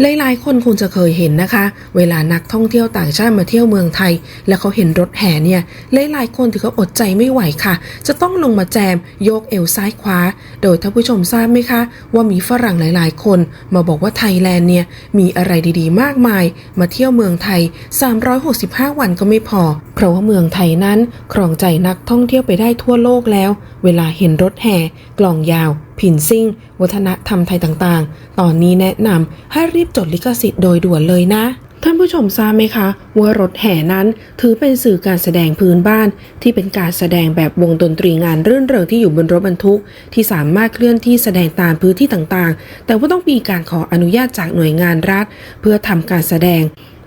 หลายๆคนคงจะเคยเห็นนะคะเวลานักท่องเที่ยวต่างชาติมาเที่ยวเมืองไทยแล้วเขาเห็นรถแห่เนี่ยหลายๆคนถึงกับอดใจไม่ไหวค่ะจะต้องลงมาแจมโยกเอวซ้ายขวาโดยท่านผู้ชมทราบไหมคะว่ามีฝรั่งหลายๆคนมาบอกว่าไทยแลนด์เนี่ยมีอะไรดีๆมากมายมาเที่ยวเมืองไทย365วันก็ไม่พอเพราะว่าเมืองไทยนั้นครองใจนักท่องเที่ยวไปได้ทั่วโลกแล้วเวลาเห็นรถแห่กลองยาวผินซิ่งวัฒนธรรมไทยต่างๆตอนนี้แนะนำให้รีบจดลิขสิทธิ์โดยด่วนเลยนะท่านผู้ชมทราบไหมคะว่ารถแห่นั้นถือเป็นสื่อการแสดงพื้นบ้านที่เป็นการแสดงแบบวงดนตรีงานรื่นเริงที่อยู่บนรถบรรทุกที่สามารถเคลื่อนที่แสดงตามพื้นที่ต่างๆแต่ว่าต้องมีการขออนุญาตจากหน่วยงานรัฐเพื่อทำการแสดง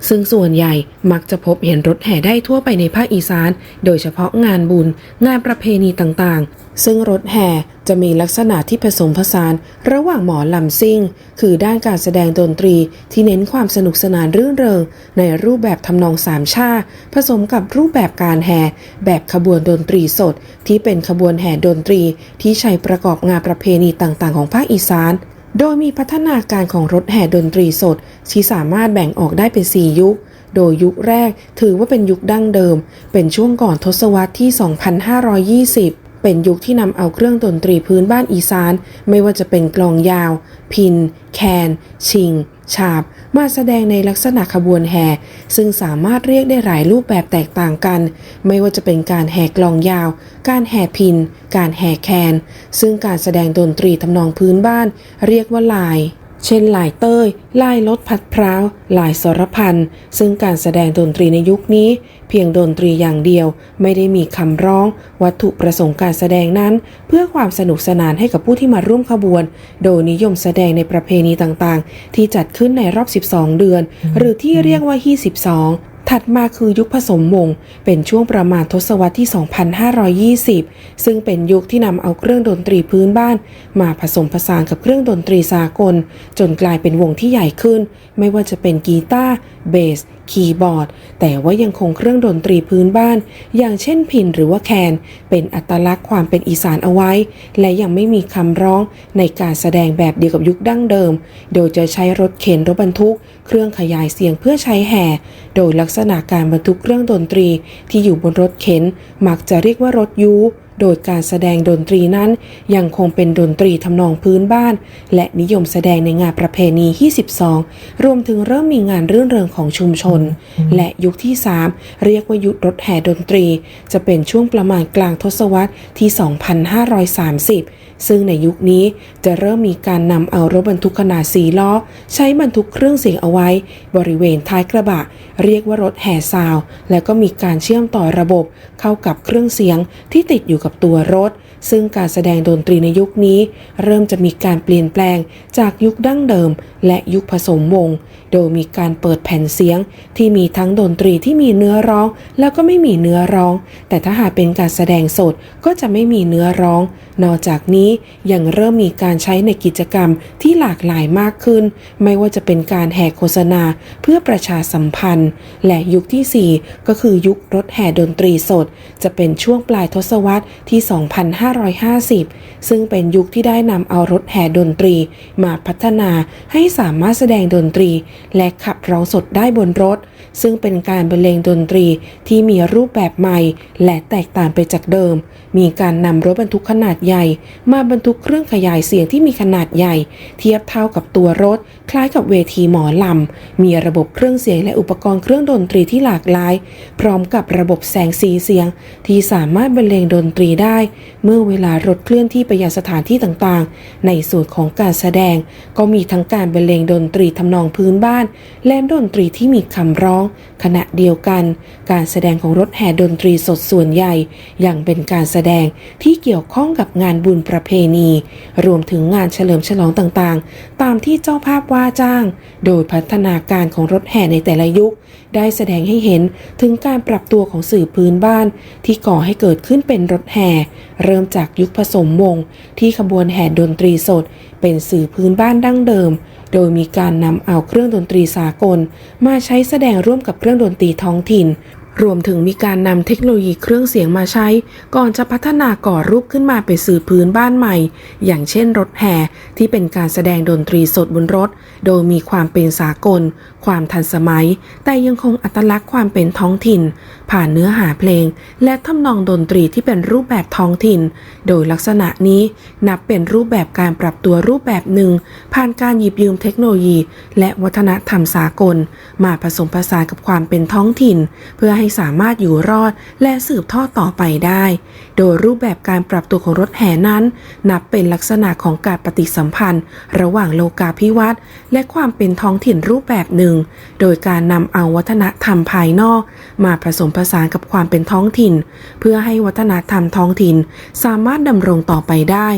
ซึ่งส่วนใหญ่มักจะพบเห็นรถแห่ได้ทั่วไปในภาคอีสานโดยเฉพาะงานบุญงานประเพณีต่างๆซึ่งรถแห่จะมีลักษณะที่ผสมผสานระหว่างหมอลำซิ่งคือด้านการแสดงดนตรีที่เน้นความสนุกสนานรื่นเริงในรูปแบบทำนองสามชาผสมกับรูปแบบการแห่แบบขบวนดนตรีสดที่เป็นขบวนแห่ดนตรีที่ใช้ประกอบงานประเพณีต่างๆของภาคอีสานโดยมีพัฒนาการของรถแห่ดนตรีสดที่สามารถแบ่งออกได้เป็น4ยุคโดยยุคแรกถือว่าเป็นยุคดั้งเดิมเป็นช่วงก่อนทศวรรษที่ 2520 เป็นยุคที่นำเอาเครื่องดนตรีพื้นบ้านอีสานไม่ว่าจะเป็นกลองยาวพิณแคนชิงฉาบมาแสดงในลักษณะขบวนแห่ซึ่งสามารถเรียกได้หลายรูปแบบแตกต่างกันไม่ว่าจะเป็นการแห่กลองยาวการแห่พิณการแห่แคนซึ่งการแสดงดนตรีทำนองพื้นบ้านเรียกว่าลายเช่นลายเต้ยลายรถพัดพร้าวลายสรพันซึ่งการแสดงดนตรีในยุคนี้เพียงดนตรีอย่างเดียวไม่ได้มีคำร้องวัตถุประสงค์การแสดงนั้นเพื่อความสนุกสนานให้กับผู้ที่มาร่วมขบวนโดยนิยมแสดงในประเพณีต่างๆที่จัดขึ้นในรอบ12เดือนหรือที่เรียกว่าฮี่12ถัดมาคือยุคผสมวงเป็นช่วงประมาณทศวรรษที่ 2520 ซึ่งเป็นยุคที่นำเอาเครื่องดนตรีพื้นบ้านมาผสมผสานกับเครื่องดนตรีสากลจนกลายเป็นวงที่ใหญ่ขึ้นไม่ว่าจะเป็นกีตาร์เบสคีย์บอร์ดแต่ว่ายังคงเครื่องดนตรีพื้นบ้านอย่างเช่นพิณหรือว่าแคนเป็นอัตลักษณ์ความเป็นอีสานเอาไว้และยังไม่มีคำร้องในการแสดงแบบเดียวกับยุคดั้งเดิมโดยจะใช้รถเข็นรถบรรทุกเครื่องขยายเสียงเพื่อใช้แห่โดยลักษณะการบรรทุกเครื่องดนตรีที่อยู่บนรถเข็นมักจะเรียกว่ารถยูโดยการแสดงดนตรีนั้นยังคงเป็นดนตรีทำนองพื้นบ้านและนิยมแสดงในงานประเพณีที่12รวมถึงเริ่มมีงานรื่นเริงของชุมชนและยุคที่3เรียกว่ายุครถแห่ดนตรีจะเป็นช่วงประมาณกลางทศวรรษที่ 2530 ซึ่งในยุคนี้จะเริ่มมีการนำเอารถบรรทุกขนาด4ล้อใช้บรรทุกเครื่องเสียงเอาไว้บริเวณท้ายกระบะเรียกว่ารถแห่ซาวด์และก็มีการเชื่อมต่อระบบเข้ากับเครื่องเสียงที่ติดอยู่กับตัวรถซึ่งการแสดงดนตรีในยุคนี้เริ่มจะมีการเปลี่ยนแปลงจากยุคดั้งเดิมและยุคผสมวงโดยมีการเปิดแผ่นเสียงที่มีทั้งดนตรีที่มีเนื้อร้องแล้วก็ไม่มีเนื้อร้องแต่ถ้าหากเป็นการแสดงสดก็จะไม่มีเนื้อร้องนอกจากนี้ยังเริ่มมีการใช้ในกิจกรรมที่หลากหลายมากขึ้นไม่ว่าจะเป็นการแห่โฆษณาเพื่อประชาสัมพันธ์และยุคที่4ก็คือยุครถแห่ดนตรีสดจะเป็นช่วงปลายทศวรรษที่ 2550 ซึ่งเป็นยุคที่ได้นำเอารถแห่ดนตรีมาพัฒนาให้สามารถแสดงดนตรีและขับร้องสดได้บนรถซึ่งเป็นการบรรเลงดนตรีที่มีรูปแบบใหม่และแตกต่างไปจากเดิมมีการนำรถบรรทุกขนาดใหญ่มาบรรทุกเครื่องขยายเสียงที่มีขนาดใหญ่เทียบเท่ากับตัวรถคล้ายกับเวทีหมอลำมีระบบเครื่องเสียงและอุปกรณ์เครื่องดนตรีที่หลากหลายพร้อมกับระบบแสงสีเสียงที่สามารถบรรเลงดนตรีได้เมื่อเวลารถเคลื่อนที่ไปยังสถานที่ต่างๆในส่วนของการแสดงก็มีทั้งการบรรเลงดนตรีทำนองพื้นบ้านและดนตรีที่มีคำร้องขณะเดียวกันการแสดงของรถแห่ดนตรีสดส่วนใหญ่ยังเป็นการแสดงที่เกี่ยวข้องกับงานบุญประเพณีรวมถึงงานเฉลิมฉลองต่างๆตามที่เจ้าภาพว่าจ้างโดยพัฒนาการของรถแห่ในแต่ละยุคได้แสดงให้เห็นถึงการปรับตัวของสื่อพื้นบ้านที่ก่อให้เกิดขึ้นเป็นรถแห่เริ่มจากยุคผสมวงที่ขบวนแห่ดนตรีสดเป็นสื่อพื้นบ้านดั้งเดิมโดยมีการนำเอาเครื่องดนตรีสากลมาใช้แสดงร่วมกับเครื่องดนตรีท้องถิ่น รวมถึงมีการนำเทคโนโลยีเครื่องเสียงมาใช้ก่อนจะพัฒนาก่อรูปขึ้นมาเป็นสื่อพื้นบ้านใหม่อย่างเช่นรถแห่ที่เป็นการแสดงดนตรีสดบนรถโดยมีความเป็นสากลความทันสมัยแต่ยังคงอัตลักษณ์ความเป็นท้องถิ่นผ่านเนื้อหาเพลงและทำนองดนตรีที่เป็นรูปแบบท้องถิ่นโดยลักษณะนี้นับเป็นรูปแบบการปรับตัวรูปแบบหนึ่งผ่านการหยิบยืมเทคโนโลยีและวัฒนธรรมสากลมาผสมผสานกับความเป็นท้องถิ่นเพื่อให้สามารถอยู่รอดและสืบทอดต่อไปได้โดยรูปแบบการปรับตัวของรถแห่นั้นนับเป็นลักษณะของการปฏิสัมพันธ์ระหว่างโลกาภิวัตน์และความเป็นท้องถิ่นรูปแบบหนึ่งโดยการนำเอาวัฒนธรรมภายนอกมาผสมผสานกับความเป็นท้องถิ่นเพื่อให้วัฒนธรรมท้องถิ่นสามารถดำรงต่อไปได้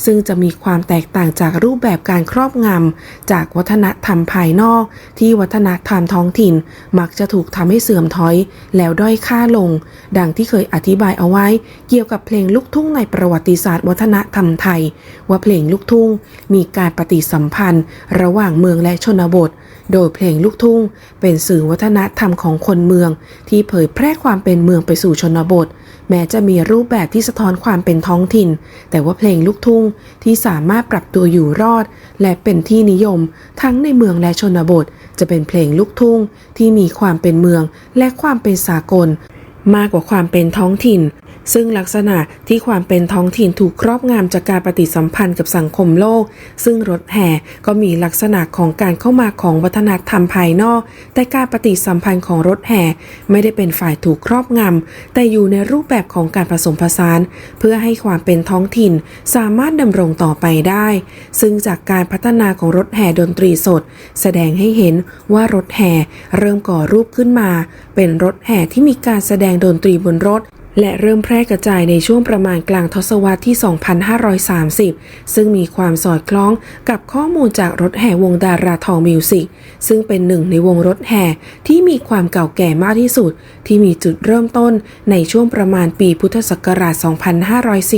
ซึ่งจะมีความแตกต่างจากรูปแบบการครอบงำจากวัฒนธรรมภายนอกที่วัฒนธรรมท้องถิ่นมักจะถูกทำให้เสื่อมถอยแล้วด้อยค่าลงดังที่เคยอธิบายเอาไว้เกี่ยวกับเพลงลูกทุ่งในประวัติศาสตร์วัฒนธรรมไทยว่าเพลงลูกทุ่งมีการปฏิสัมพันธ์ระหว่างเมืองและชนบทโดยเพลงลูกทุ่งเป็นสื่อวัฒนธรรมของคนเมืองที่เผยแพร่ความเป็นเมืองไปสู่ชนบทแม้จะมีรูปแบบที่สะท้อนความเป็นท้องถิ่นแต่ว่าเพลงลูกทุ่งที่สามารถปรับตัวอยู่รอดและเป็นที่นิยมทั้งในเมืองและชนบทจะเป็นเพลงลูกทุ่งที่มีความเป็นเมืองและความเป็นสากลมากกว่าความเป็นท้องถิ่นซึ่งลักษณะที่ความเป็นท้องถิ่นถูกครอบงำจากการปฏิสัมพันธ์กับสังคมโลกซึ่งรถแห่ก็มีลักษณะของการเข้ามาของวัฒนธรรมภายนอกแต่การปฏิสัมพันธ์ของรถแห่ไม่ได้เป็นฝ่ายถูกครอบงำแต่อยู่ในรูปแบบของการผสมผสานเพื่อให้ความเป็นท้องถิ่นสามารถดำรงต่อไปได้ซึ่งจากการพัฒนาของรถแห่ดนตรีสดแสดงให้เห็นว่ารถแห่เริ่มก่อรูปขึ้นมาเป็นรถแห่ที่มีการแสดงดนตรีบนรถและเริ่มแพร่กระจายในช่วงประมาณกลางทศวรรษที่ 2530 ซึ่งมีความสอดคล้องกับข้อมูลจากรถแห่วงดาราทองมิวสิกซึ่งเป็นหนึ่งในวงรถแห่ที่มีความเก่าแก่มากที่สุดที่มีจุดเริ่มต้นในช่วงประมาณปีพุทธศักราช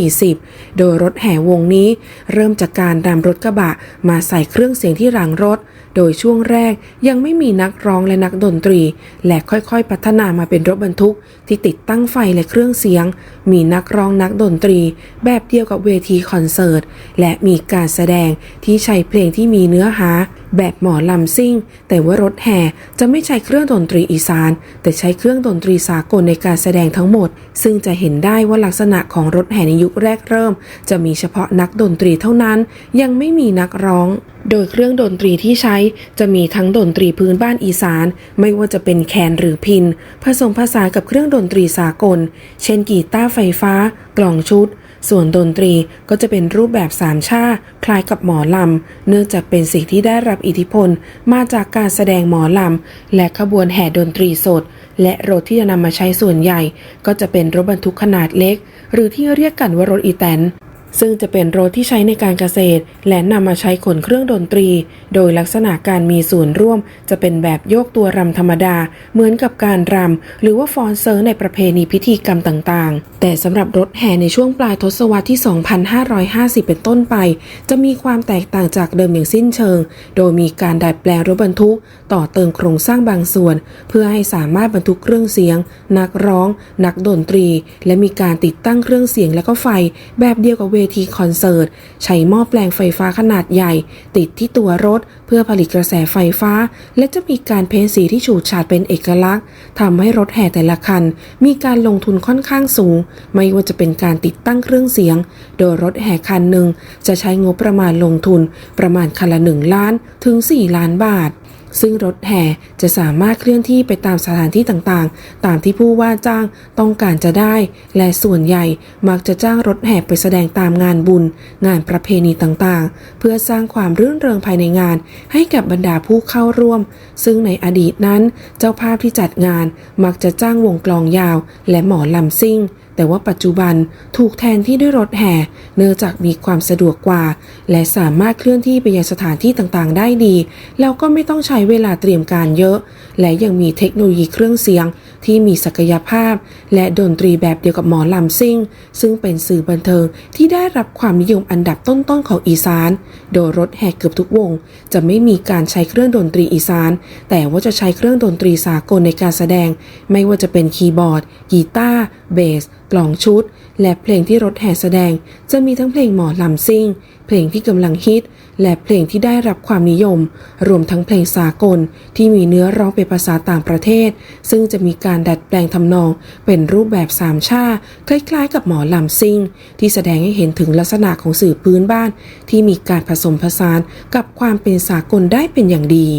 2540 โดยรถแห่วงนี้เริ่มจากการนำรถกระบะมาใส่เครื่องเสียงที่หลังรถโดยช่วงแรกยังไม่มีนักร้องและนักดนตรีและค่อยๆพัฒนามาเป็นรถบรรทุกที่ติดตั้งไฟและเครื่องเสียงมีนักร้องนักดนตรีแบบเดียวกับเวทีคอนเสิร์ตและมีการแสดงที่ใช้เพลงที่มีเนื้อหาแบบหมอลำซิ่งแต่ว่ารถแห่จะไม่ใช้เครื่องดนตรีอีสานแต่ใช้เครื่องดนตรีสากลในการแสดงทั้งหมดซึ่งจะเห็นได้ว่าลักษณะของรถแห่ในยุคแรกเริ่มจะมีเฉพาะนักดนตรีเท่านั้นยังไม่มีนักร้องโดยเครื่องดนตรีที่ใช้จะมีทั้งดนตรีพื้นบ้านอีสานไม่ว่าจะเป็นแคนหรือพิณผสมผสานกับเครื่องดนตรีสากลเช่นกีตาร์ไฟฟ้ากลองชุดส่วนดนตรีก็จะเป็นรูปแบบสามชาคล้ายกับหมอลำเนื่องจากเป็นสิ่งที่ได้รับอิทธิพลมาจากการแสดงหมอลำและขบวนแห่ดนตรีสดและรถที่จะนำมาใช้ส่วนใหญ่ก็จะเป็นรถบรรทุกขนาดเล็กหรือที่เรียกกันว่ารถอีแตนซึ่งจะเป็นรถที่ใช้ในการเกษตรและนำมาใช้ขนเครื่องดนตรีโดยลักษณะการมีส่วนร่วมจะเป็นแบบโยกตัวรำธรรมดาเหมือนกับการรำหรือว่าฟ้อนเซิร์ในประเพณีพิธีกรรมต่างๆแต่สำหรับรถแห่ในช่วงปลายทศวรรษที่ 2550 เป็นต้นไปจะมีความแตกต่างจากเดิมอย่างสิ้นเชิงโดยมีการดัดแปลงรถบรรทุกต่อเติมโครงสร้างบางส่วนเพื่อให้สามารถบรรทุกเครื่องเสียงนักร้องนักดนตรีและมีการติดตั้งเครื่องเสียงและก็ไฟแบบเดียวกับเวทีคอนเสิร์ตใช้หม้อแปลงไฟฟ้าขนาดใหญ่ติดที่ตัวรถเพื่อผลิตกระแสไฟฟ้าและจะมีการเพ้นสีที่ฉูดฉาดเป็นเอกลักษณ์ทำให้รถแห่แต่ละคันมีการลงทุนค่อนข้างสูงไม่ว่าจะเป็นการติดตั้งเครื่องเสียงโดยรถแห่คันหนึ่งจะใช้งบประมาณลงทุนประมาณคันละ1 ล้านถึง4 ล้านบาทซึ่งรถแห่จะสามารถเคลื่อนที่ไปตามสถานที่ต่างๆตามที่ผู้ว่าจ้างต้องการจะได้และส่วนใหญ่มักจะจ้างรถแห่ไปแสดงตามงานบุญงานประเพณีต่างๆเพื่อสร้างความรื่นเริงภายในงานให้กับบรรดาผู้เข้าร่วมซึ่งในอดีตนั้นเจ้าภาพที่จัดงานมักจะจ้างวงกลองยาวและหมอลำซิ่ง แต่ว่าปัจจุบันถูกแทนที่ด้วยรถแห่เนื่องจากมีความสะดวกกว่าและสามารถเคลื่อนที่ไปยังสถานที่ต่างๆได้ดีแล้วก็ไม่ต้องใช้เวลาเตรียมการเยอะและยังมีเทคโนโลยีเครื่องเสียงที่มีศักยภาพและดนตรีแบบเดียวกับหมอลำซิ่งซึ่งเป็นสื่อบันเทิงที่ได้รับความนิยมอันดับต้นๆของอีสานโดยรถแห่เกือบทุกวงจะไม่มีการใช้เครื่องดนตรีอีสานแต่ว่าจะใช้เครื่องดนตรีสากลในการแสดงไม่ว่าจะเป็นคีย์บอร์ดกีตาร์เบสกลองชุดและเพลงที่รถแห่แสดงจะมีทั้งเพลงหมอลำซิ่งเพลงที่กำลังฮิตและเพลงที่ได้รับความนิยมรวมทั้งเพลงสากลที่มีเนื้อร้องเป็นภาษาต่างประเทศซึ่งจะมีการดัดแปลงทำนองเป็นรูปแบบสามชาคล้ายๆกับหมอลำซิ่งที่แสดงให้เห็นถึงลักษณะของสื่อพื้นบ้านที่มีการผสมผสานกับความเป็นสากลได้เป็นอย่างดี